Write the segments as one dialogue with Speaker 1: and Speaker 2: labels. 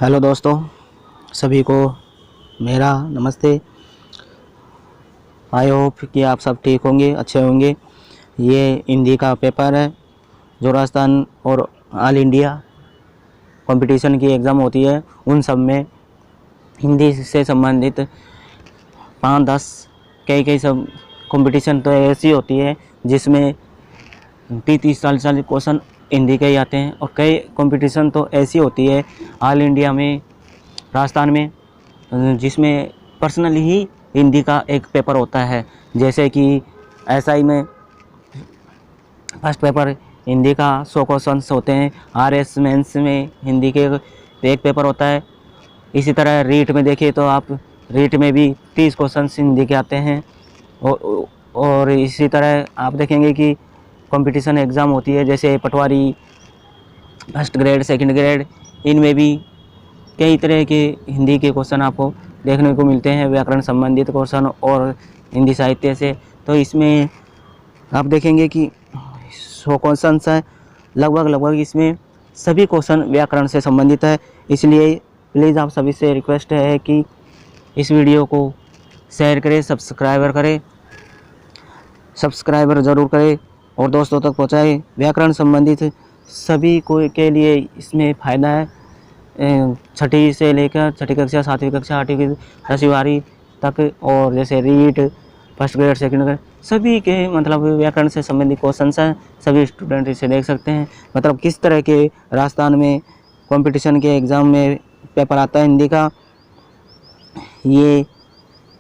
Speaker 1: Hello दोस्तों, सभी को मेरा नमस्ते। आई होप कि आप सब ठीक होंगे, अच्छे होंगे। ये हिंदी का पेपर है जो राजस्थान और ऑल इंडिया कंपटीशन की एग्ज़ाम होती है, उन सब में हिंदी से संबंधित 5-10 कई सब कंपटीशन तो ऐसी होती है जिसमें 30-40 क्वेश्चन हिंदी के ही आते हैं, और कई कंपटीशन तो ऐसी होती है ऑल इंडिया में, राजस्थान में, जिसमें पर्सनली ही हिंदी का एक पेपर होता है। जैसे कि एसआई में फर्स्ट पेपर हिंदी का 100 क्वेश्चंस होते हैं। आरएस मेंस में हिंदी के एक पेपर होता है। इसी तरह रीट में देखिए तो आप रीट में भी 30 क्वेश्चंस हिंदी के आते हैं। और इसी तरह आप देखेंगे कि कंपटीशन एग्ज़ाम होती है जैसे पटवारी, फर्स्ट ग्रेड, सेकंड ग्रेड, इनमें भी कई तरह के हिंदी के क्वेश्चन आपको देखने को मिलते हैं, व्याकरण संबंधित क्वेश्चन और हिंदी साहित्य से। तो इसमें आप देखेंगे कि 100 क्वेश्चन है, लगभग इसमें सभी क्वेश्चन व्याकरण से संबंधित है। इसलिए प्लीज़ आप सभी से रिक्वेस्ट है कि इस वीडियो को शेयर करें, सब्सक्राइबर ज़रूर करें और दोस्तों तक पहुँचाएँ। व्याकरण संबंधित सभी को के लिए इसमें फ़ायदा है। छठी से लेकर छठी कक्षा, 7वीं कक्षा, 8वीं 10वीं 12वीं तक, और जैसे REET, first grade, second grade, सभी के मतलब व्याकरण से संबंधित क्वेश्चन हैं। सभी स्टूडेंट इसे देख सकते हैं। मतलब किस तरह के राजस्थान में कंपटीशन के एग्ज़ाम में पेपर आता है हिंदी का, ये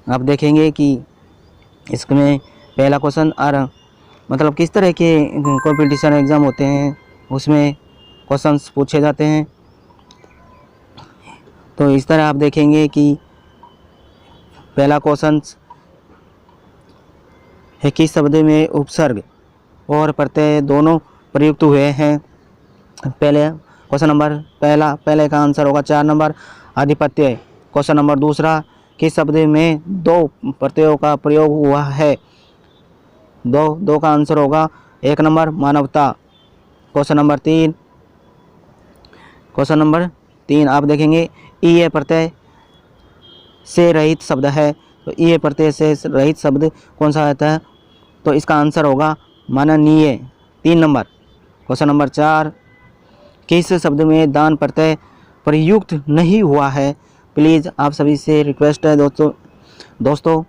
Speaker 1: आप देखेंगे कि इसमें पहला क्वेश्चन मतलब किस तरह के कंपटीशन एग्ज़ाम होते हैं उसमें क्वेश्चंस पूछे जाते हैं। तो इस तरह आप देखेंगे कि पहला क्वेश्चन है कि शब्द में उपसर्ग और प्रत्यय दोनों प्रयुक्त हुए हैं। पहले क्वेश्चन नंबर पहले का आंसर होगा 4 नंबर आधिपत्य। क्वेश्चन नंबर दूसरा, किस शब्द में 2 प्रत्ययों का प्रयोग हुआ है। दो का आंसर होगा 1 नंबर मानवता। क्वेश्चन नंबर 3 आप देखेंगे ई प्रत्यय से रहित शब्द है। तो ई प्रत्यय से रहित शब्द कौन सा आता है, तो इसका आंसर होगा माननीय, 3 नंबर। क्वेश्चन नंबर 4, किस शब्द में दान प्रत्यय प्रयुक्त नहीं हुआ है। प्लीज़ आप सभी से रिक्वेस्ट है दोस्तों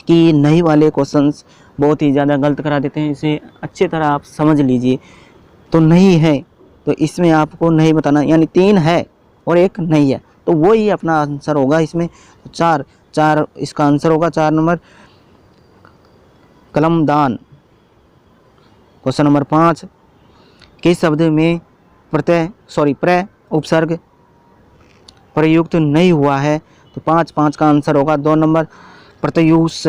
Speaker 1: कि नहीं वाले क्वेश्चंस बहुत ही ज़्यादा गलत करा देते हैं। इसे अच्छी तरह आप समझ लीजिए। तो नहीं है तो इसमें आपको नहीं बताना, यानी 3 है और 1 नहीं है, तो वो ही अपना आंसर होगा इसमें। 4 इसका आंसर होगा 4 नंबर कलमदान। क्वेश्चन नंबर 5, किस शब्द में प्र उपसर्ग प्रयुक्त नहीं हुआ है। तो 5 का आंसर होगा 2 नंबर प्रत्यूष।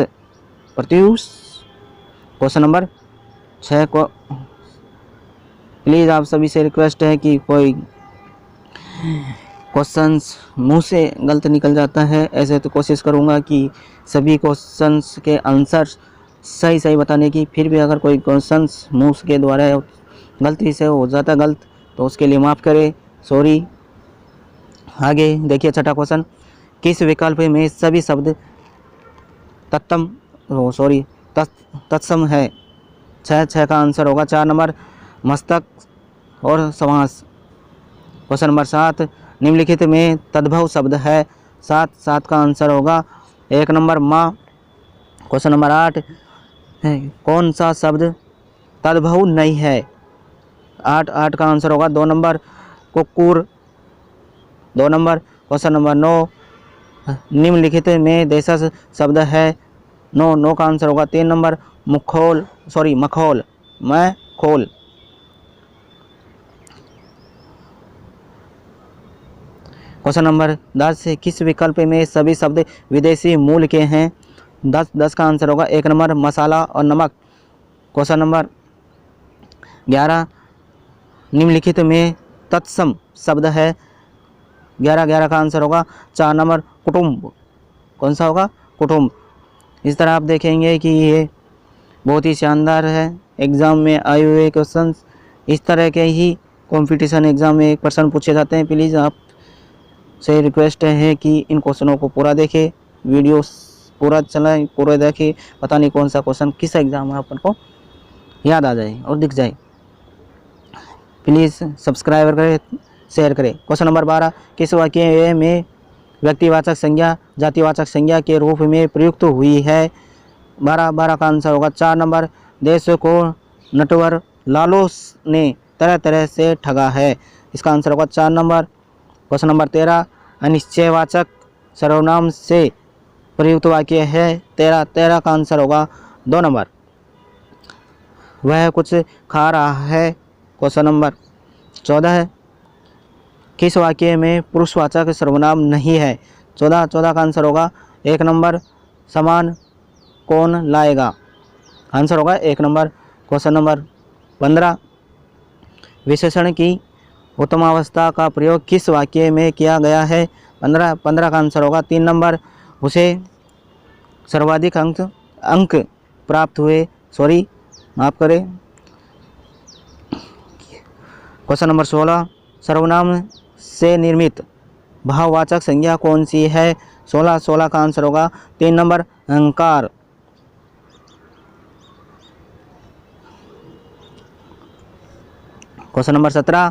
Speaker 1: क्वेश्चन नंबर 6 को प्लीज़ आप सभी से रिक्वेस्ट है कि कोई क्वेश्चंस मुंह से गलत निकल जाता है, ऐसे तो कोशिश करूंगा कि सभी क्वेश्चंस के आंसर सही बताने की। फिर भी अगर कोई क्वेश्चंस मुंह के द्वारा गलती से हो जाता गलत, तो उसके लिए माफ़ करें, सॉरी। आगे देखिए छठा क्वेश्चन, किस विकल्प में सभी शब्द तत्सम है। 6 का आंसर होगा 4 नंबर मस्तक और समास। क्वेश्चन नंबर 7, निम्नलिखित में तद्भव शब्द है। 7 का आंसर होगा 1 नंबर माँ। क्वेश्चन नंबर 8, कौन सा शब्द तद्भव नहीं है। 8 का आंसर होगा 2 नंबर कुक्कुर, 2 नंबर। क्वेश्चन नंबर 9, निम्नलिखित में देशज शब्द है। 9 का आंसर होगा 3 नंबर मखौल। क्वेश्चन नंबर 10, किस विकल्प में सभी शब्द विदेशी मूल के हैं। 10 का आंसर होगा 1 नंबर मसाला और नमक। क्वेश्चन नंबर 11, निम्नलिखित में तत्सम शब्द है। 11 का आंसर होगा 4 नंबर कुटुंब। कौन सा होगा, कुटुंब। इस तरह आप देखेंगे कि ये बहुत ही शानदार है। एग्ज़ाम में आए हुए क्वेश्चंस इस तरह के ही कंपटीशन एग्ज़ाम में 1% पूछे जाते हैं। प्लीज़ आप से रिक्वेस्ट है कि इन क्वेश्चनों को पूरा देखें, वीडियो पूरा चलाएं, पूरा देखें, पता नहीं कौन सा क्वेश्चन किस एग्ज़ाम में अपन को याद आ जाए और दिख जाए। प्लीज़ सब्सक्राइब करें, शेयर करें। क्वेश्चन नंबर 12, किस वाक्य में व्यक्तिवाचक संज्ञा जातिवाचक संज्ञा के रूप में प्रयुक्त हुई है? 12 का आंसर होगा 4 नंबर, देश को नटवर लालू ने तरह तरह से ठगा है। इसका आंसर होगा 4 नंबर। क्वेश्चन नंबर 13, अनिश्चयवाचक सर्वनाम से प्रयुक्त वाक्य है? 13 का आंसर होगा 2 नंबर, वह कुछ खा रहा है। क्वेश्चन नंबर 14, किस वाक्य में पुरुषवाचक सर्वनाम नहीं है? 14 का आंसर होगा 1 नंबर, सामान कौन लाएगा? आंसर होगा 1 नंबर। क्वेश्चन नंबर 15, विशेषण की उत्तमावस्था का प्रयोग किस वाक्य में किया गया है? 15 का आंसर होगा 3 नंबर, उसे सर्वाधिक अंक प्राप्त हुए, माफ करें। क्वेश्चन नंबर 16, सर्वनाम से निर्मित भाववाचक संज्ञा कौन सी है? 16 का आंसर होगा 3 नंबर, अहंकार। क्वेश्चन नंबर 17,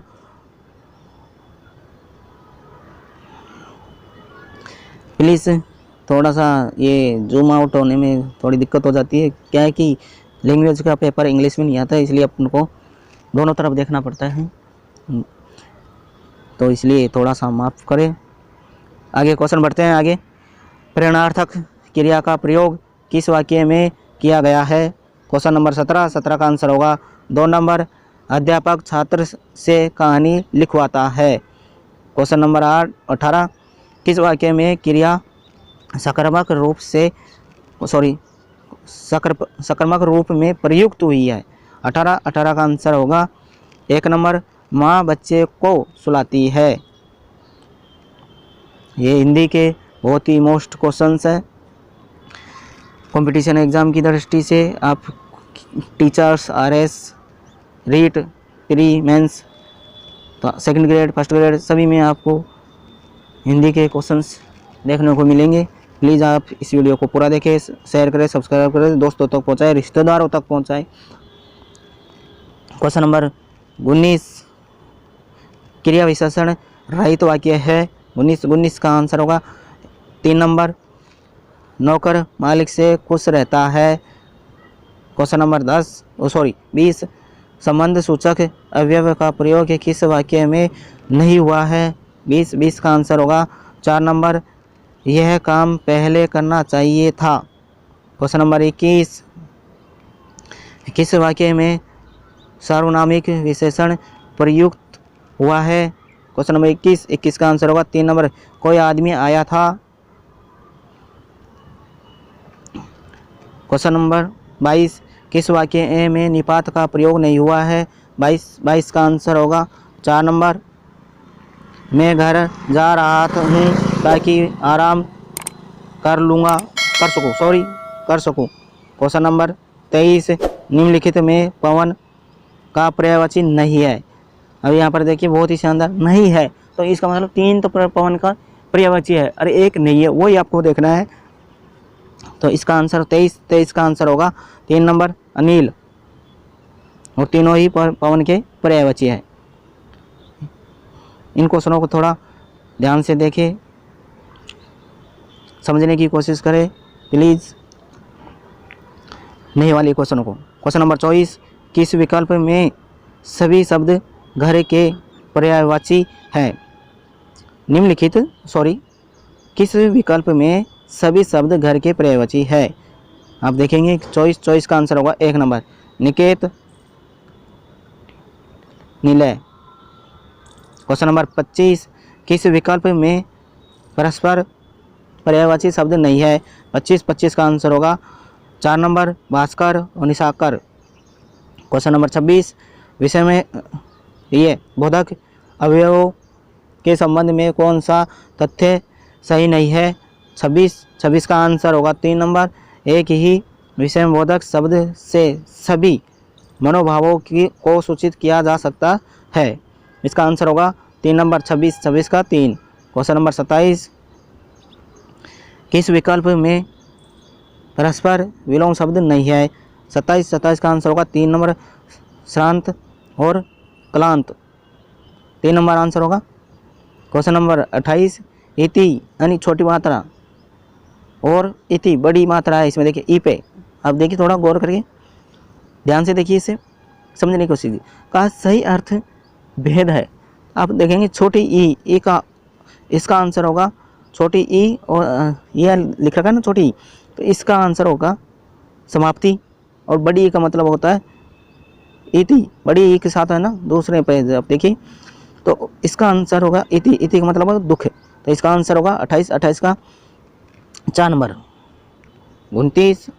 Speaker 1: प्लीज़ थोड़ा सा ये जूम आउट होने में थोड़ी दिक्कत हो जाती है। क्या है कि लैंग्वेज का पेपर इंग्लिश में नहीं आता है, इसलिए अपन को दोनों तरफ देखना पड़ता है, तो इसलिए थोड़ा सा माफ़ करें। आगे क्वेश्चन बढ़ते हैं आगे। प्रेरणार्थक क्रिया का प्रयोग किस वाक्य में किया गया है? क्वेश्चन नंबर 17 का आंसर होगा 2 नंबर, अध्यापक छात्र से कहानी लिखवाता है। क्वेश्चन नंबर 18, किस वाक्य में क्रिया सकारात्मक रूप में प्रयुक्त हुई है? 18 का आंसर होगा 1 नंबर, माँ बच्चे को सुलाती है। ये हिंदी के बहुत ही मोस्ट क्वेश्चंस हैं। कंपटीशन एग्ज़ाम की दृष्टि से आप teachers, RS, REET, pre, mains, तो सेकंड ग्रेड, फर्स्ट ग्रेड सभी में आपको हिंदी के क्वेश्चंस देखने को मिलेंगे। प्लीज़ आप इस वीडियो को पूरा देखें, शेयर करें, सब्सक्राइब करें, दोस्तों तक पहुँचाएं, रिश्तेदारों तक पहुँचाएं। क्वेश्चन नंबर 19, क्रिया विशेषण रहित वाक्य है? 19 का आंसर होगा 3 नंबर, नौकर मालिक से खुश रहता है। क्वेश्चन नंबर 20, संबंध सूचक अवयव का प्रयोग किस वाक्य में नहीं हुआ है? 20 का आंसर होगा 4 नंबर, यह काम पहले करना चाहिए था। क्वेश्चन नंबर 21, किस वाक्य में सार्वनामिक विशेषण प्रयुक्त हुआ है? क्वेश्चन नंबर 21 का आंसर होगा 3 नंबर, कोई आदमी आया था। क्वेश्चन नंबर 22, किस वाक्य में निपात का प्रयोग नहीं हुआ है? 22 का आंसर होगा 4 नंबर, मैं घर जा रहा हूँ ताकि आराम कर सकूँ। क्वेश्चन नंबर 23, निम्नलिखित में पवन का पर्यायवाची नहीं है। अब यहाँ पर देखिए बहुत ही शानदार, नहीं है तो इसका मतलब 3 तो पवन का पर्यायवाची है, अरे 1 नहीं है, वही आपको देखना है। तो इसका आंसर 23 का आंसर होगा 3 नंबर, अनिल, और तीनों ही पवन के पर्यायवाची है। इन क्वेश्चनों को थोड़ा ध्यान से देखें, समझने की कोशिश करें प्लीज़, नहीं वाले क्वेश्चनों को। क्वेश्चन नंबर 24, किस विकल्प में सभी शब्द घर के पर्यायवाची हैं? किस विकल्प में सभी शब्द घर के पर्यायवाची है? आप देखेंगे 24 का आंसर होगा 1 नंबर, निकेत, निलय। क्वेश्चन नंबर 25, किस विकल्प में परस्पर पर्यायवाची शब्द नहीं है? 25 का आंसर होगा 4 नंबर, भास्कर और निशाकर। क्वेश्चन नंबर 26, विषय में ये बोधक अवयवों के संबंध में कौन सा तथ्य सही नहीं है? 26 का आंसर होगा 3 नंबर, एक ही विषय में बोधक शब्द से सभी मनोभावों को सूचित किया जा सकता है। इसका आंसर होगा 3 नंबर, 26 का 3। क्वेश्चन नंबर 27, किस विकल्प में परस्पर विलोम शब्द नहीं है? 27 का आंसर होगा 3 नंबर श्रांत और क्लांत, 3 नंबर आंसर होगा। क्वेश्चन नंबर 28, इति यानी छोटी मात्रा और इति बड़ी मात्रा है, इसमें देखिए ई पे, आप देखिए थोड़ा गौर करके ध्यान से देखिए, इसे समझने की कोशिश का सही अर्थ भेद है। आप देखेंगे छोटी ई का, इसका आंसर होगा छोटी ई, और ये लिख रखा है ना छोटी ई, तो इसका आंसर होगा समाप्ति, और बड़ी ई का मतलब होता है इति, बड़ी ई के साथ है ना दूसरे पेज आप देखिए, तो इसका आंसर होगा इति, इति का मतलब होगा दुख, तो इसका आंसर होगा 28 का 4 नंबर। 29,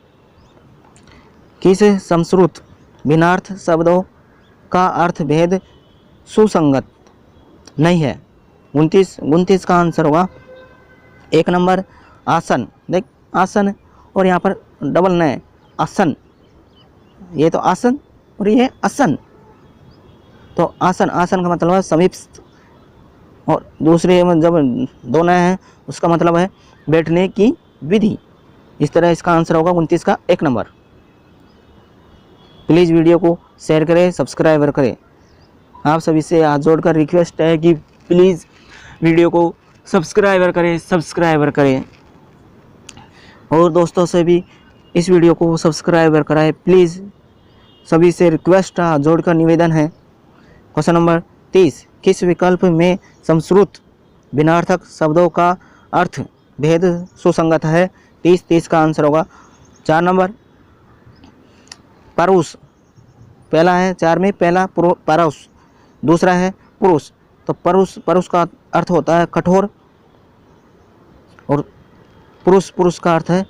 Speaker 1: किस संस्कृत भिन्नार्थ शब्दों का अर्थ भेद सुसंगत नहीं है? 29 का आंसर होगा 1 नंबर आसन, देख आसन और यहाँ पर डबल न आसन, ये तो आसन और ये आसन, तो आसन, आसन का मतलब है समीपस्थ, और दूसरे में जब दो नए हैं उसका मतलब है बैठने की विधि। इस तरह इसका आंसर होगा 29 का 1 नंबर। प्लीज़ वीडियो को शेयर करें, सब्सक्राइब करें। आप सभी से हाथ जोड़कर रिक्वेस्ट है कि प्लीज़ वीडियो को सब्सक्राइब करें और दोस्तों से भी इस वीडियो को सब्सक्राइब कराएं। प्लीज़ सभी से रिक्वेस्ट हाथ जोड़कर निवेदन है। क्वेश्चन नंबर 30, किस विकल्प में संस्कृत भिन्नार्थक शब्दों का अर्थ भेद सुसंगत है? 30 का आंसर होगा 4 नंबर परुष, पहला है 4 में, पहला परुष, दूसरा है पुरुष, तो परुष का अर्थ होता है कठोर, और पुरुष का अर्थ है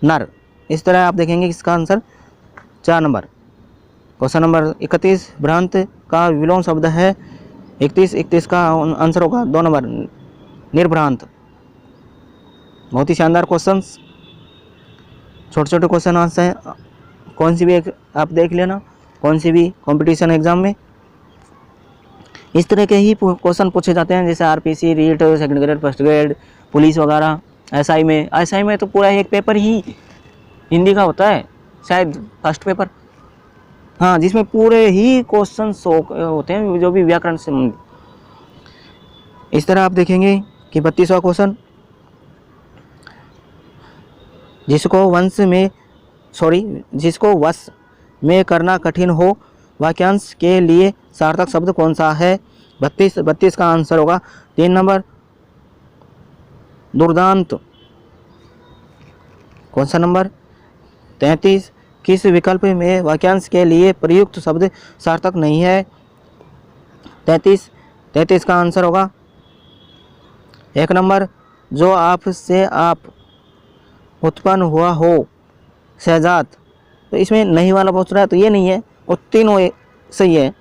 Speaker 1: नर। इस तरह आप देखेंगे इसका आंसर 4 नंबर। क्वेश्चन नंबर 31, भ्रांत का विलोम शब्द है? 31 का आंसर होगा 2 नंबर निर्भ्रांत। बहुत ही शानदार क्वेश्चंस, छोटे क्वेश्चन आंसर हैं, कौन सी भी एक आप देख लेना, कौन सी भी कंपटीशन एग्जाम में इस तरह के ही क्वेश्चन पूछे जाते हैं, जैसे RPC, REET, second grade, first grade, police वगैरह। एसआई में तो पूरा एक पेपर ही हिंदी का होता है, शायद फर्स्ट पेपर, हाँ, जिसमें पूरे ही क्वेश्चन होते हैं जो भी व्याकरण से संबंधित। इस तरह आप देखेंगे कि 32वां क्वेश्चन, जिसको वश में करना कठिन हो वाक्यांश के लिए सार्थक शब्द कौन सा है? 32 का आंसर होगा 3 नंबर दुर्दांत। क्वेश्चन नंबर 33, किस विकल्प में वाक्यांश के लिए प्रयुक्त शब्द सार्थक नहीं है? 33 का आंसर होगा 1 नंबर जो आप से आप उत्पन्न हुआ हो शहजाद, तो इसमें नहीं वाला पूछ रहा है तो ये नहीं है, और तीनों सही है,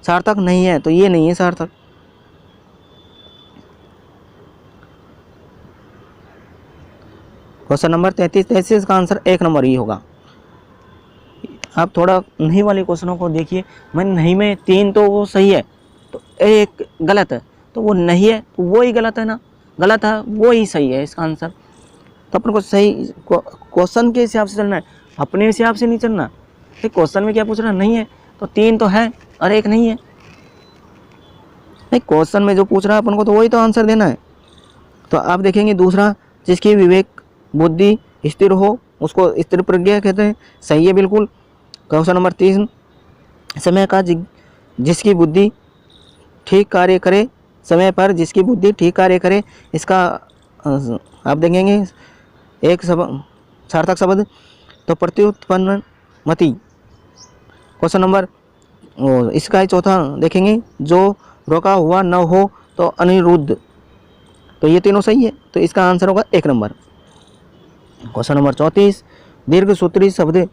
Speaker 1: सार्थक नहीं है तो ये नहीं है सार्थक। क्वेश्चन नंबर 33 का आंसर 1 नंबर ही होगा। आप थोड़ा नहीं वाले क्वेश्चनों को देखिए, मैं नहीं में 3 तो वो सही है तो 1 गलत है, तो वो नहीं है तो वो ही गलत है ना, गलत है वो ही सही है इसका आंसर। तो अपन को सही क्वेश्चन के हिसाब से चलना है, अपने हिसाब से नहीं चलना। तो क्वेश्चन में क्या पूछ रहा है? नहीं है तो 3 तो है और 1 नहीं है। नहीं, क्वेश्चन में जो पूछ रहा है अपन को तो वही तो आंसर देना है। तो आप देखेंगे दूसरा, जिसकी विवेक बुद्धि स्थिर हो उसको स्थिर प्रज्ञा कहते हैं, सही है बिल्कुल। क्वेश्चन नंबर 3, समय का जिसकी बुद्धि ठीक कार्य करे, समय पर जिसकी बुद्धि ठीक कार्य करे, इसका आप देखेंगे एक सार्थक शब्द तो प्रत्युत्पन्न मति। क्वेश्चन नंबर इसका ही चौथा देखेंगे, जो रोका हुआ न हो तो अनिरुद्ध, तो ये तीनों सही है, तो इसका आंसर होगा 1 नंबर। क्वेश्चन नंबर 34, दीर्घ सूत्री शब्द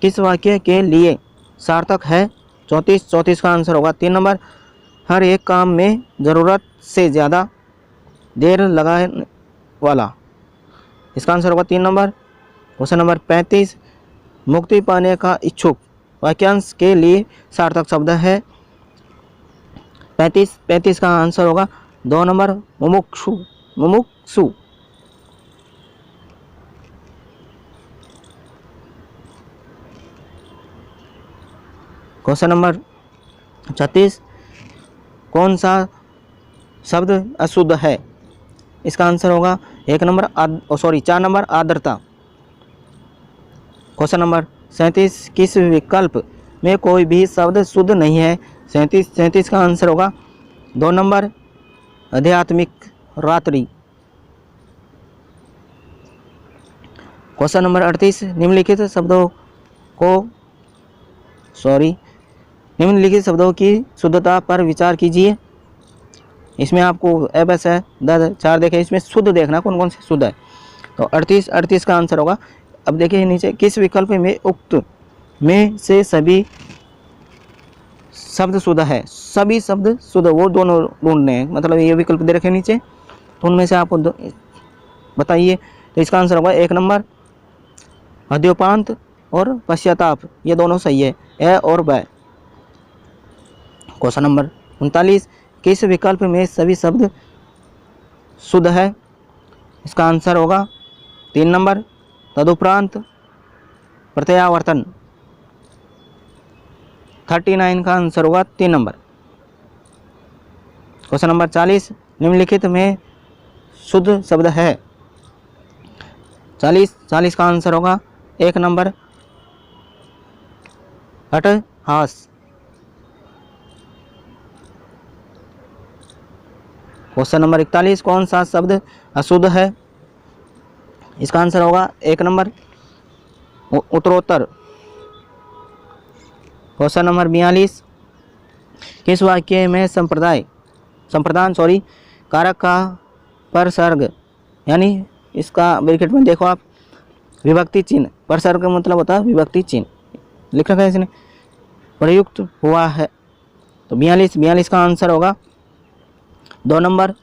Speaker 1: किस वाक्य के लिए सार्थक है? 34 का आंसर होगा 3 नंबर हर एक काम में ज़रूरत से ज़्यादा देर लगाने वाला, इसका आंसर होगा 3 नंबर। क्वेश्चन नंबर 35, मुक्ति पाने का इच्छुक वाक्यांश के लिए सार्थक शब्द है? 35 का आंसर होगा 2 नंबर मुमुक्षु, मुमुक्षु। क्वेश्चन नंबर 36, कौन सा शब्द अशुद्ध है? इसका आंसर होगा 4 नंबर आर्द्रता। क्वेश्चन नंबर 37, किस विकल्प में कोई भी शब्द शुद्ध नहीं है? 37 का आंसर होगा 2 नंबर आध्यात्मिक, रात्रि। क्वेश्चन नंबर 38, निम्नलिखित शब्दों की शुद्धता पर विचार कीजिए। इसमें आपको एबस है 4 देखें, इसमें शुद्ध देखना कौन कौन से शुद्ध है। तो 38 का आंसर होगा। अब देखिए नीचे, किस विकल्प में उक्त में से सभी शब्द शुद्ध है? सभी शब्द शुद्ध, वो दोनों ढूंढने हैं, मतलब ये विकल्प दे रखे नीचे, तो उनमें से आपको बताइए। तो इसका आंसर होगा 1 नंबर अद्योपांत और पश्चाताप, ये दोनों सही है, ए और ब। क्वेश्चन नंबर 39, किस विकल्प में सभी शब्द शुद्ध है? इसका आंसर होगा 3 नंबर तदुपरांत प्रत्यावर्तन। 39 का आंसर होगा 3 नंबर। क्वेश्चन नंबर 40, निम्नलिखित में शुद्ध शब्द है? 40 का आंसर होगा 1 नंबर अट्टहास। क्वेश्चन नंबर 41, कौन सा शब्द अशुद्ध है? इसका आंसर होगा 1 नंबर उत्तरोत्तर। क्वेश्चन नंबर 42, किस वाक्य में संप्रदान कारक का परसर्ग, यानी इसका ब्रैकेट में देखो आप, विभक्ति चिन्ह, परसर्ग का मतलब होता है विभक्ति चिन्ह, लिख रखा है इसने, प्रयुक्त हुआ है। तो 42 का आंसर होगा 2 नंबर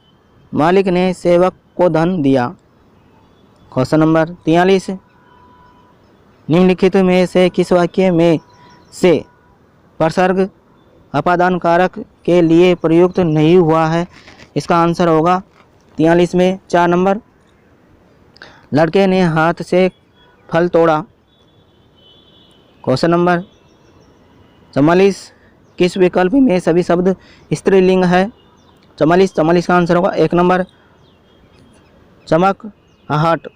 Speaker 1: मालिक ने सेवक को धन दिया। क्वेश्चन नंबर 43, निम्नलिखित में से किस वाक्य में से परसर्ग अपादान कारक के लिए प्रयुक्त नहीं हुआ है? इसका आंसर होगा 43 में 4 नंबर लड़के ने हाथ से फल तोड़ा। क्वेश्चन नंबर 44, किस विकल्प में सभी शब्द स्त्रीलिंग है? 44 का आंसर होगा 1 नंबर चमक आहट।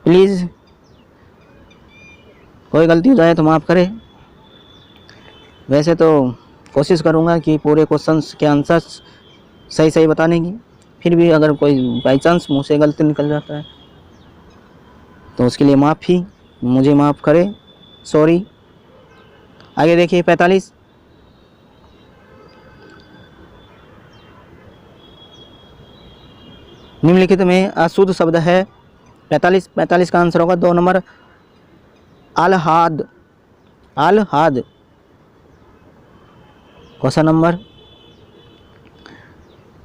Speaker 1: प्लीज़ कोई गलती हो जाए तो माफ़ करें। वैसे तो कोशिश करूँगा कि पूरे क्वेश्चंस के आंसर्स सही बताने की, फिर भी अगर कोई बाई चांस मुँह से गलती निकल जाता है तो उसके लिए मुझे माफ़ करें, सॉरी। आगे देखिए 45, निम्नलिखित में अशुद्ध शब्द है? 45 का आंसर होगा 2 नंबर आल्हाद। क्वेश्चन नंबर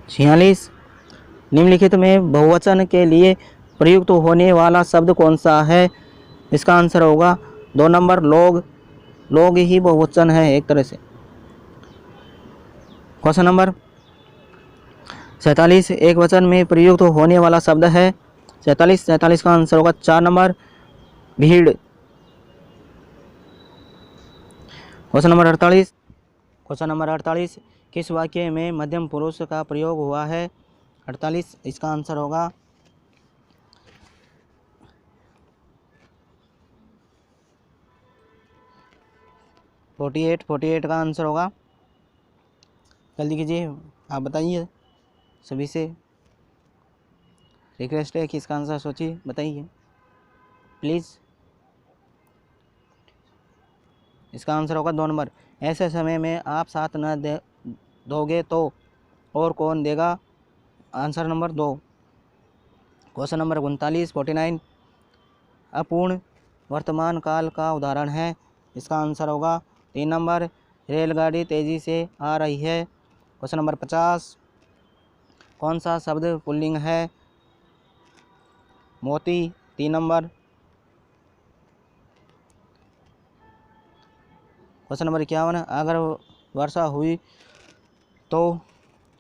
Speaker 1: 46, निम्नलिखित में बहुवचन के लिए प्रयुक्त होने वाला शब्द कौन सा है? इसका आंसर होगा 2 नंबर लोग ही बहुवचन है एक तरह से। क्वेश्चन नंबर 47, एक वचन में प्रयुक्त होने वाला शब्द है? 47 का आंसर होगा 4 नंबर भीड़। क्वेश्चन नंबर 48, किस वाक्य में मध्यम पुरुष का प्रयोग हुआ है? 48, इसका आंसर होगा 48 का आंसर होगा। जल्दी कीजिए, आप बताइए, सभी से रिक्वेस्ट है कि इसका आंसर सोचिए, बताइए प्लीज़। इसका आंसर होगा 2 नंबर ऐसे समय में आप साथ न दोगे तो और कौन देगा? Answer number 2। क्वेश्चन नंबर 49 अपूर्ण वर्तमान काल का उदाहरण है? इसका आंसर होगा 3 नंबर रेलगाड़ी तेज़ी से आ रही है। क्वेश्चन नंबर 50, कौन सा शब्द पुल्लिंग है? मोती। 3 नंबर। क्वेश्चन नंबर 51, अगर वर्षा हुई तो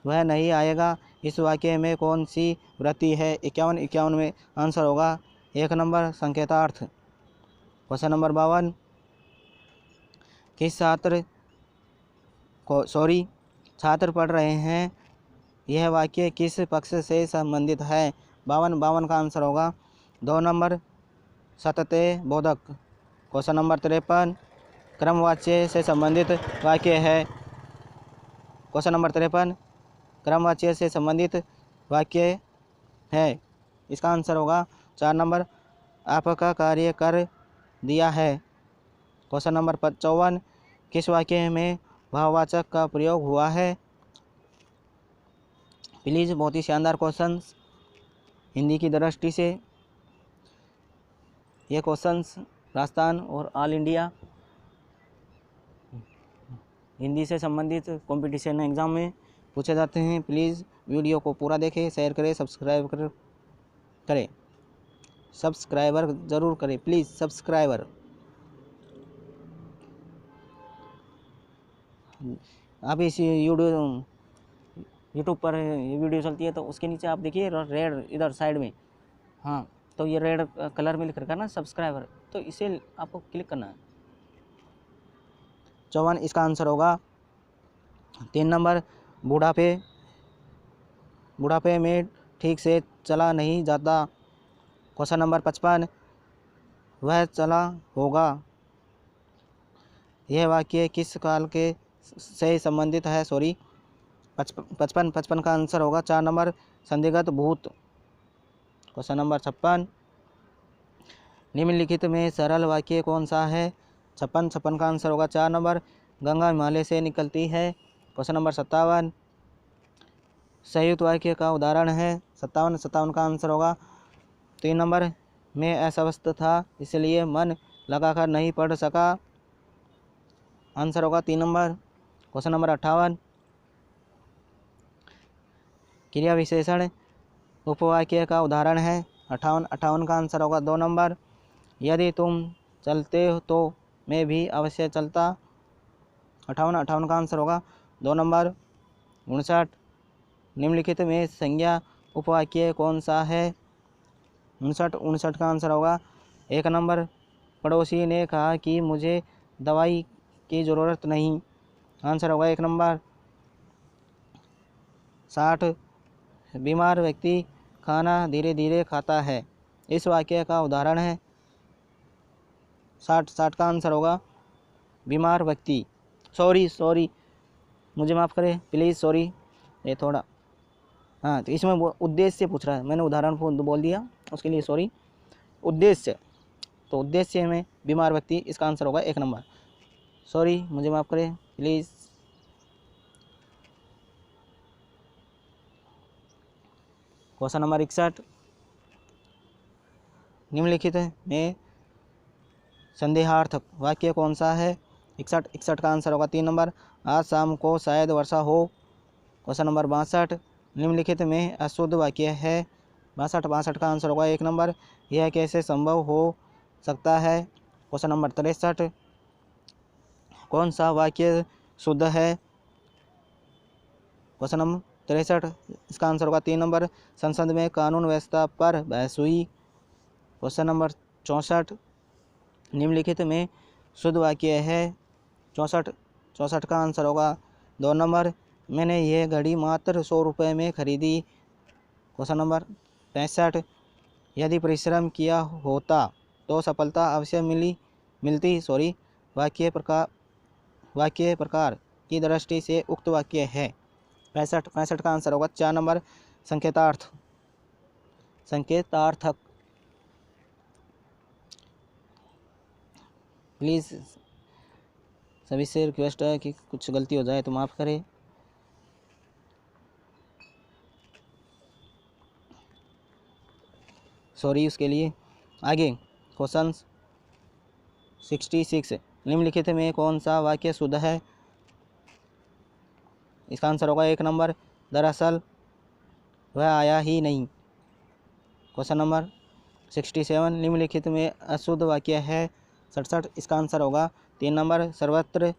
Speaker 1: वह नहीं आएगा। इस वाक्य में कौन सी वृत्ति है? 51 में आंसर होगा 1 नंबर संकेतार्थ। क्वेश्चन नंबर 52, किस छात्र पढ़ रहे हैं, यह वाक्य किस पक्ष से संबंधित है? 52 का आंसर होगा 2 नंबर सतते बोधक। क्वेश्चन नंबर 53, क्रमवाच्य से संबंधित वाक्य है। क्वेश्चन नंबर 53 क्रमवाच्य से संबंधित वाक्य है। इसका आंसर होगा 4 नंबर आपका कार्य कर दिया है। क्वेश्चन नंबर 54, किस वाक्य में भाववाचक का प्रयोग हुआ है? प्लीज़ बहुत ही शानदार क्वेश्चंस हिंदी की दृष्टि से। ये क्वेश्चंस राजस्थान और ऑल इंडिया हिंदी से संबंधित कंपटीशन एग्ज़ाम में पूछे जाते हैं। प्लीज़ वीडियो को पूरा देखें, शेयर करें, करें, सब्सक्राइबर ज़रूर करें, प्लीज़ सब्सक्राइबर। अभी इस यूट्यूब पर ये वीडियो चलती है तो उसके नीचे आप देखिए रेड इधर साइड में, हाँ, तो ये रेड कलर में लिख रखा है ना सब्सक्राइबर, तो इसे आपको क्लिक करना है। 54 इसका आंसर होगा 3 नंबर बुढ़ापे में ठीक से चला नहीं जाता। क्वेश्चन नंबर 55, वह चला होगा, यह वाक्य किस काल के से संबंधित है? 55 का आंसर होगा 4 नंबर संदिग्ध भूत। क्वेश्चन नंबर 56, निम्नलिखित में सरल वाक्य कौन सा है? 56 का आंसर होगा 4 नंबर गंगा हिमालय से निकलती है। क्वेश्चन नंबर 57, संयुक्त वाक्य का उदाहरण है। 57 का आंसर होगा 3 नंबर मैं अस्वस्थ था इसलिए मन लगाकर नहीं पढ़ सका। आंसर होगा 3 नंबर। क्वेश्चन नंबर 58, क्रिया विशेषण उपवाक्य का उदाहरण है। 58 का आंसर होगा 2 नंबर यदि तुम चलते हो तो मैं भी अवश्य चलता। 58 का आंसर होगा 2 नंबर। 59, निम्नलिखित में संज्ञा उपवाक्य कौन सा है? 59 का आंसर होगा 1 नंबर पड़ोसी ने कहा कि मुझे दवाई की ज़रूरत नहीं। आंसर होगा 1 नंबर। 60, बीमार व्यक्ति खाना धीरे धीरे खाता है, इस वाक्य का उदाहरण है। 60 का आंसर होगा बीमार व्यक्ति। सॉरी मुझे माफ़ करें प्लीज़, सॉरी ये थोड़ा, हाँ, तो इसमें उद्देश्य से पूछ रहा है, मैंने उदाहरण बोल दिया, उसके लिए सॉरी। उद्देश्य, तो उद्देश्य में बीमार व्यक्ति, इसका आंसर होगा 1 नंबर। सॉरी मुझे माफ़ करें प्लीज़। क्वेश्चन नंबर 61, निम्नलिखित में संदेहार्थक वाक्य कौन सा है? 61 का आंसर होगा 3 नंबर आज शाम को शायद वर्षा हो। क्वेश्चन नंबर 62, निम्नलिखित में अशुद्ध वाक्य है। 62 का आंसर होगा 1 नंबर यह कैसे संभव हो सकता है। क्वेश्चन नंबर 63, कौन सा वाक्य शुद्ध है? क्वेश्चन नंबर 63 इसका आंसर होगा 3 नंबर संसद में कानून व्यवस्था पर बहस हुई। क्वेश्चन नंबर 64, निम्नलिखित में शुद्ध वाक्य है। 64 का आंसर होगा 2 नंबर मैंने यह घड़ी मात्र 100 रुपये में खरीदी। क्वेश्चन नंबर 65, यदि परिश्रम किया होता तो सफलता अवश्य मिलती। वाक्य प्रकार की दृष्टि से उक्त वाक्य है। 65 का आंसर होगा 4 नंबर संकेतार्थक। प्लीज़ सभी से रिक्वेस्ट है कि कुछ गलती हो जाए तो माफ़ करें। सॉरी उसके लिए। आगे क्वेश्चन 66, निम्नलिखित में कौन सा वाक्य शुद्ध है? इसका आंसर होगा 1 नंबर दरअसल वह आया ही नहीं। क्वेश्चन नंबर 67, निम्नलिखित में अशुद्ध वाक्य है। 67 इसका आंसर होगा 3 नंबर सर्वत्र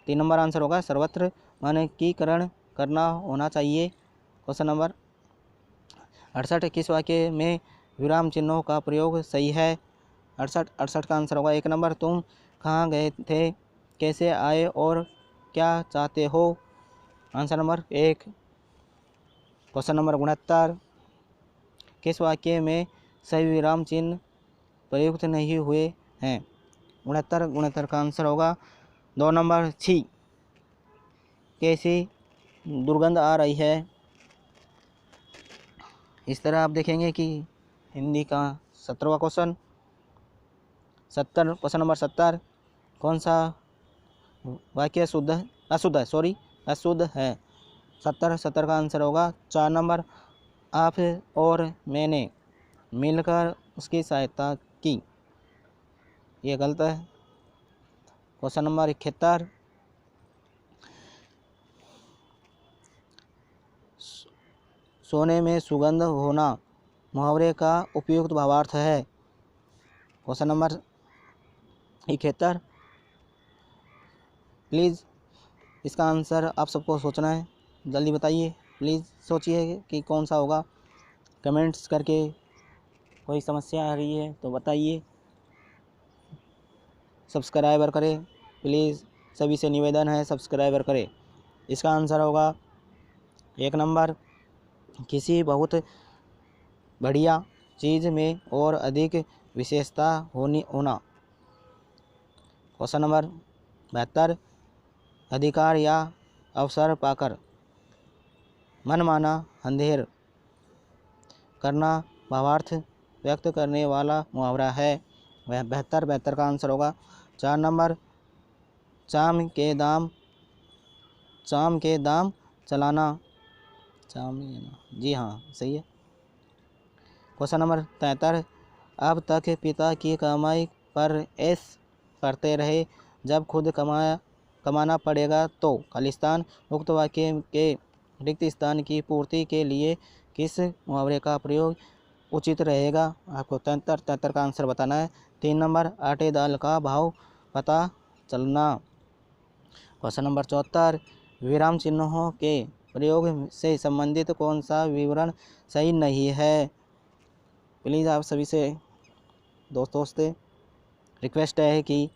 Speaker 1: 3 नंबर आंसर होगा सर्वत्र मानकीकरण करना होना चाहिए। क्वेश्चन नंबर 68 किस वाक्य में विराम चिन्हों का प्रयोग सही है? 68 का आंसर होगा 1 नंबर तुम कहाँ गए थे, कैसे आए और क्या चाहते हो? Answer number 1। क्वेश्चन नंबर 69 किस वाक्य में सही विराम चिन्ह प्रयुक्त नहीं हुए हैं? 69 का आंसर होगा 2 नंबर छी, कैसी दुर्गंध आ रही है। इस तरह आप देखेंगे कि हिंदी का 17वां क्वेश्चन 70 क्वेश्चन नंबर 70 कौन सा वाक्य अशुद्ध है? 70 का आंसर होगा 4 नंबर आप और मैंने मिलकर उसकी सहायता की, ये गलत है। क्वेश्चन नंबर 71 सोने में सुगंध होना मुहावरे का उपयुक्त भावार्थ है। क्वेश्चन नंबर 71 प्लीज़ इसका आंसर आप सबको सोचना है, जल्दी बताइए, प्लीज़ सोचिए कि कौन सा होगा। कमेंट्स करके कोई समस्या आ रही है तो बताइए। सब्सक्राइबर करें प्लीज़, सभी से निवेदन है सब्सक्राइबर करें। इसका आंसर होगा 1 नंबर किसी बहुत बढ़िया चीज़ में और अधिक विशेषता होना। क्वेश्चन नंबर 72 अधिकार या अवसर पाकर मनमाना अंधेर करना भावार्थ व्यक्त करने वाला मुहावरा है। वह 72 का आंसर होगा 4 नंबर चाम के दाम चलाना। जी हाँ, सही है। क्वेश्चन नंबर 73 अब तक पिता की कमाई पर ऐश करते रहे, जब खुद कमाना पड़ेगा तो खालिस्तान। उक्त वाक्य के रिक्त स्थान की पूर्ति के लिए किस मुहावरे का प्रयोग उचित रहेगा? आपको 73 का आंसर बताना है। 3 नंबर आटे दाल का भाव पता चलना। क्वेश्चन नंबर 74 विराम चिन्हों के प्रयोग से संबंधित कौन सा विवरण सही नहीं है? प्लीज़ आप सभी से दोस्तों से रिक्वेस्ट है कि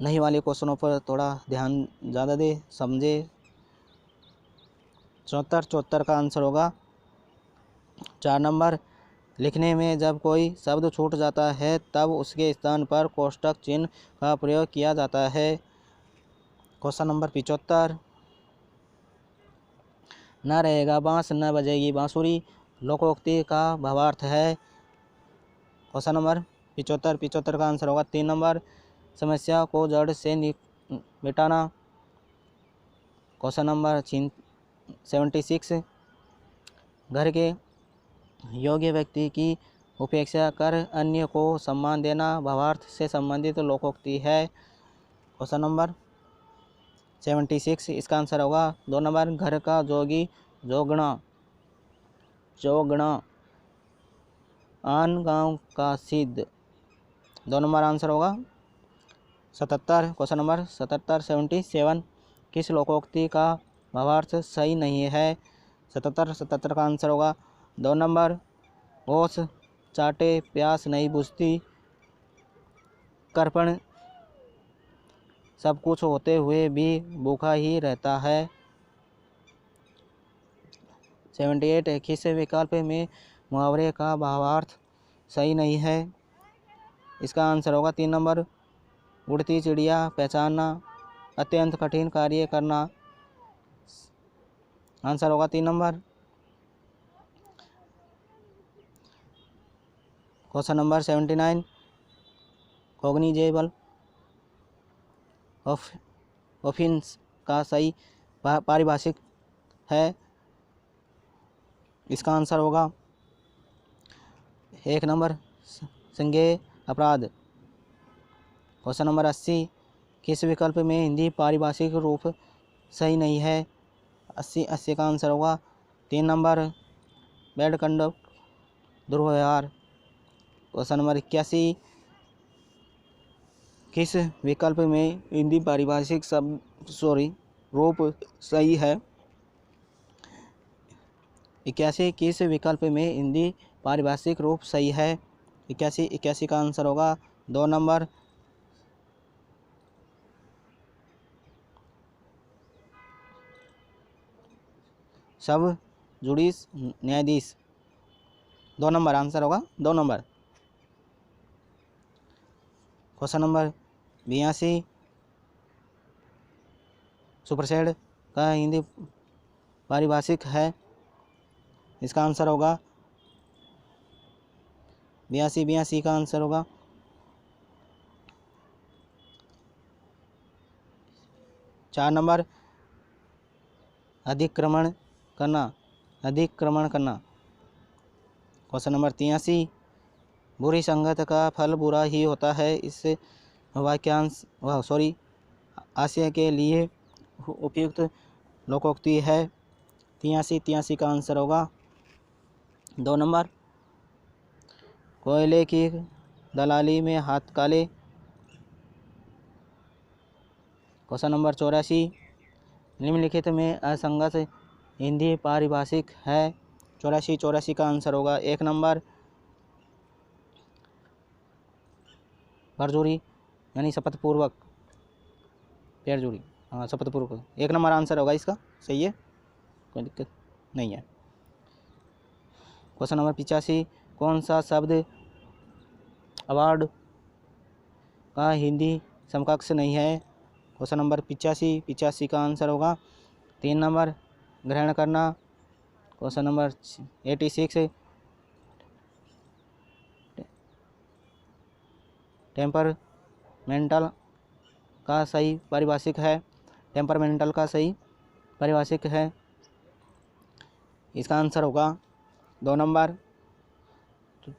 Speaker 1: नहीं वाले क्वेश्चनों पर थोड़ा ध्यान ज़्यादा दे, समझे। 74 का आंसर होगा 4 नंबर लिखने में जब कोई शब्द छूट जाता है तब उसके स्थान पर कोष्ठक चिन्ह का प्रयोग किया जाता है। क्वेश्चन नंबर 75 न रहेगा बांस न बजेगी बांसुरी लोकोक्ति का भावार्थ है। क्वेश्चन नंबर 75 का आंसर होगा 3 नंबर समस्या को जड़ से मिटाना। क्वेश्चन नंबर 76 घर के योग्य व्यक्ति की उपेक्षा कर अन्य को सम्मान देना भावार्थ से संबंधित लोकोक्ति है। क्वेश्चन नंबर 76 इसका आंसर होगा 2 नंबर घर का जोगी जोगना आन गांव का सिद्ध। 2 नंबर आंसर होगा 77। क्वेश्चन नंबर 77 किस लोकोक्ति का भावार्थ सही नहीं है? 77 का आंसर होगा 2 नंबर ओस चाटे प्यास नहीं बुझती कृपण सब कुछ होते हुए भी भूखा ही रहता है। 78 किस विकल्प में मुहावरे का भावार्थ सही नहीं है? इसका आंसर होगा 3 नंबर उड़ती चिड़िया पहचानना अत्यंत कठिन कार्य करना। आंसर होगा 3 number. Question number 79 cognizable offence का सही पारिभाषिक है। इसका आंसर होगा 1 नंबर संज्ञेय अपराध। क्वेश्चन नंबर 80 किस विकल्प में हिंदी पारिभाषिक रूप सही नहीं है? 80 का आंसर होगा 3 नंबर बैड कंडक्ट दुर्व्यवहार। क्वेश्चन नंबर 81 किस विकल्प में हिंदी पारिभाषिक रूप सही है? 81 किस विकल्प में हिंदी पारिभाषिक रूप सही है? 81 का आंसर होगा 2 नंबर। सब जुडिस न्यायाधीश, 2 नंबर आंसर होगा 2 नंबर। क्वेश्चन नंबर 82 सुपरसेड का हिंदी पारिभाषिक है? इसका आंसर होगा 82 का आंसर होगा 4 नंबर अधिक्रमण करना। क्वेश्चन नंबर 83 बुरी संगत का फल बुरा ही होता है, इस वाक्यांश आशय के लिए उपयुक्त लोकोक्ति है? 83 का आंसर होगा 2 नंबर। कोयले की दलाली में हाथ काले। क्वेश्चन नंबर 84 निम्नलिखित में असंगत हिंदी पारिभाषिक है? 84 का आंसर होगा 1 नंबर। परजुरी यानी शपथपूर्वक, पेरजुरी, हाँ शपथपूर्वक 1 नंबर आंसर होगा इसका, सही है, कोई दिक्कत नहीं है। क्वेश्चन नंबर 85 कौन सा शब्द अवार्ड का हिंदी समकक्ष नहीं है? क्वेश्चन नंबर 85 का आंसर होगा 3 नंबर ग्रहण करना। क्वेश्चन नंबर 86 टेम्परमेंटल का सही पारिभाषिक है? टेम्परमेंटल का सही पारिभाषिक है, इसका आंसर होगा 2 नंबर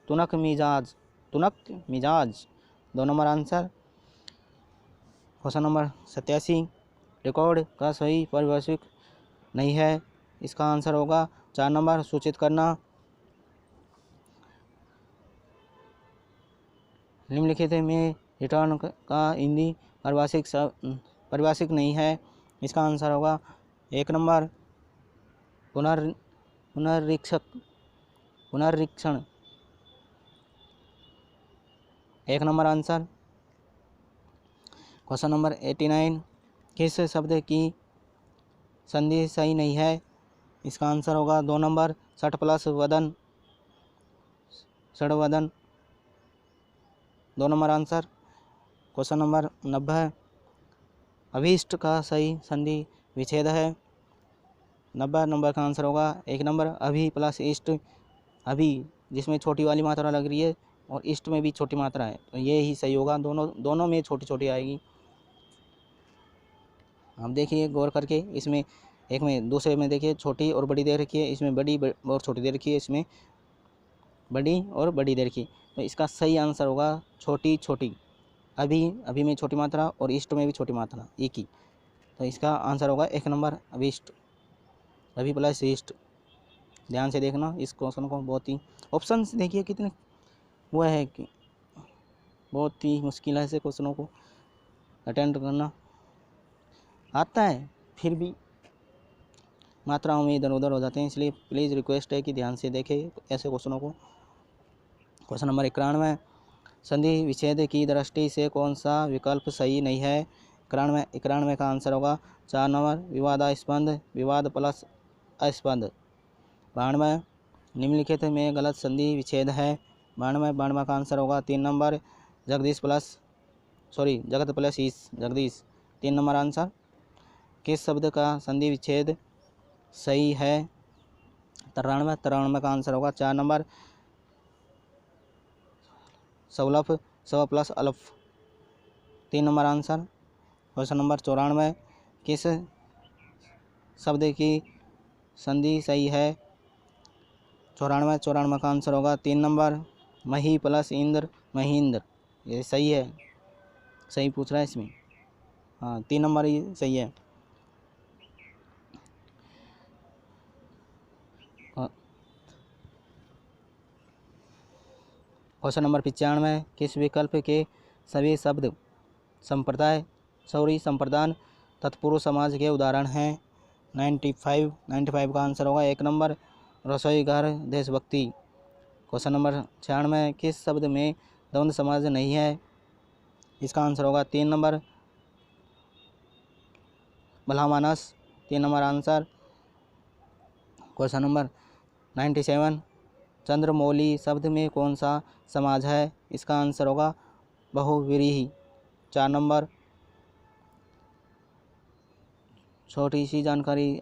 Speaker 1: तुनक मिजाज, 2 number answer. Question number 87 record का सही पारिभाषिक नहीं है, इसका आंसर होगा 4 नंबर सूचित करना। निम्नलिखित में रिटर्न का हिंदी पारिभाषिक नहीं है, इसका आंसर होगा 1 नंबर पुनरीक्षण, 1 नंबर आंसर। क्वेश्चन नंबर 89 किस शब्द की संधि सही नहीं है? इसका आंसर होगा 2 नंबर षट प्लस वदन, षडवदन, 2 नंबर आंसर। क्वेश्चन नंबर 90 अभीष्ट का सही संधि विच्छेद है? 90 नंबर का आंसर होगा 1 नंबर अभी प्लस इष्ट। अभी जिसमें छोटी वाली मात्रा लग रही है और इष्ट में भी छोटी मात्रा है, तो ये ही सही होगा, दोनों में छोटी छोटी आएगी। आप देखिए गौर करके, इसमें एक में दूसरे में देखिए छोटी और बड़ी दे रखी है, इसमें बड़ी और छोटी दे रखी है, इसमें बड़ी और बड़ी दे रखी, तो इसका सही आंसर होगा छोटी छोटी। अभी में छोटी मात्रा और इष्ट में भी छोटी मात्रा एक ही, तो इसका आंसर होगा 1 नंबर अभिष्ट, अभी प्लस इष्ट। ध्यान से देखना इस क्वेश्चन को, बहुत ही ऑप्शन देखिए कितने वो है कि बहुत ही मुश्किल है ऐसे क्वेश्चनों को अटेंड करना। आता है फिर भी मात्राओं में इधर उधर हो जाते हैं, इसलिए प्लीज़ रिक्वेस्ट है कि ध्यान से देखें ऐसे क्वेश्चनों को। क्वेश्चन नंबर 91 संधि विच्छेद की दृष्टि से कौन सा विकल्प सही नहीं है? 91 का आंसर होगा 4 नंबर विवादास्पद, विवाद प्लस अस्पद। 92 निम्नलिखित में गलत संधि विच्छेद है? 92 का आंसर होगा 3 नंबर जगत प्लस ईश, जगदीश, 3 नंबर आंसर। किस शब्द का संधि विच्छेद सही है? 93 का आंसर होगा 4 नंबर सवलफ, सव प्लस अलफ, 3 नंबर आंसर। क्वेश्चन नंबर 94 किस शब्द की संधि सही है? 94 का आंसर होगा 3 नंबर मही प्लस इंद्र, महींद्र, ये सही है, सही पूछ रहा है इसमें, हाँ 3 नंबर ही सही है। क्वेश्चन नंबर 95 किस विकल्प के सभी शब्द संप्रदाय, संप्रदान, तत्पुरुष समाज के उदाहरण हैं। 95 का आंसर होगा 1 नंबर रसोई घर, देशभक्ति। क्वेश्चन नंबर 96, किस शब्द में द्वंद्व समाज नहीं है? इसका आंसर होगा 3 नंबर भला मानस, 3 number answer. Question number 97, Chandramouli शब्द में कौन सा समाज है? इसका आंसर होगा बहुव्रीहि, 4 नंबर। छोटी सी जानकारी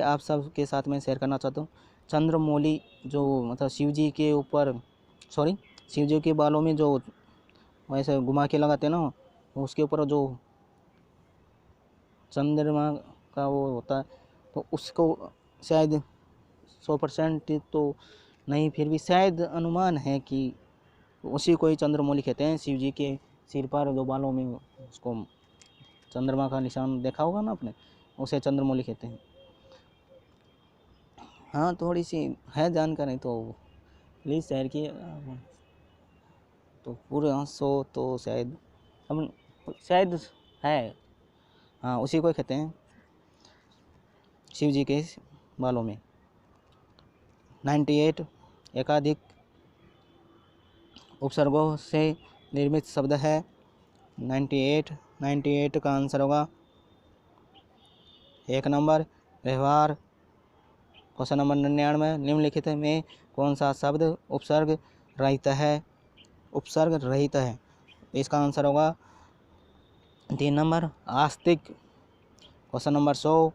Speaker 1: आप सबके साथ में शेयर करना चाहता हूँ। चंद्रमौली जो मतलब शिव जी के बालों में जो वैसे घुमा के लगाते हैं ना, उसके ऊपर जो चंद्रमा का वो होता है, तो उसको शायद 100% तो नहीं, फिर भी शायद अनुमान है कि उसी को ही चंद्रमौली कहते हैं। शिव जी के सिर पर जो बालों में उसको चंद्रमा का निशान देखा होगा ना आपने, उसे चंद्रमौली कहते हैं। हाँ, थोड़ी सी है जानकारी तो प्लीज़ शेयर किए। तो पूरे 100 तो शायद है। हाँ, उसी को कहते हैं शिव जी के बालों में। 98, एकाधिक उपसर्गों से निर्मित शब्द है। 98 का आंसर होगा 1 नंबर व्यवहार। क्वेश्चन नंबर 99, निम्नलिखित में कौन सा शब्द उपसर्ग रहित है? इसका आंसर होगा 3 नंबर आस्तिक। क्वेश्चन नंबर 100,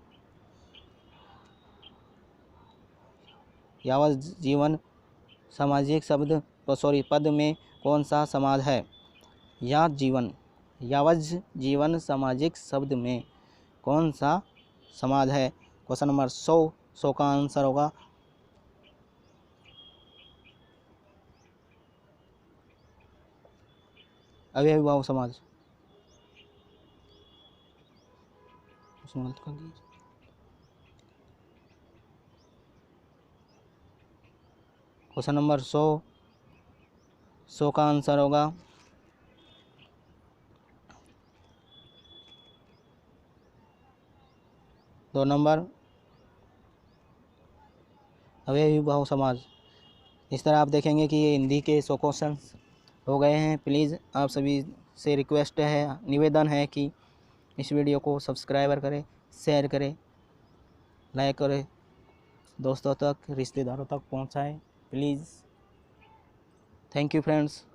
Speaker 1: यावत जीवन सामाजिक पद में कौन सा समाज है? यावत जीवन सामाजिक शब्द में कौन सा समाज है? क्वेश्चन नंबर 100 का आंसर होगा अव्ययीभाव समाज। क्वेश्चन नंबर 100 का आंसर होगा 2 नंबर अव्ययीभाव समाज। इस तरह आप देखेंगे कि ये हिंदी के 100 क्वेश्चंस हो गए हैं। प्लीज़ आप सभी से रिक्वेस्ट है, निवेदन है कि इस वीडियो को सब्सक्राइबर करें, शेयर करें, लाइक करें, दोस्तों तक, रिश्तेदारों तक पहुंचाएं प्लीज़। Thank you friends.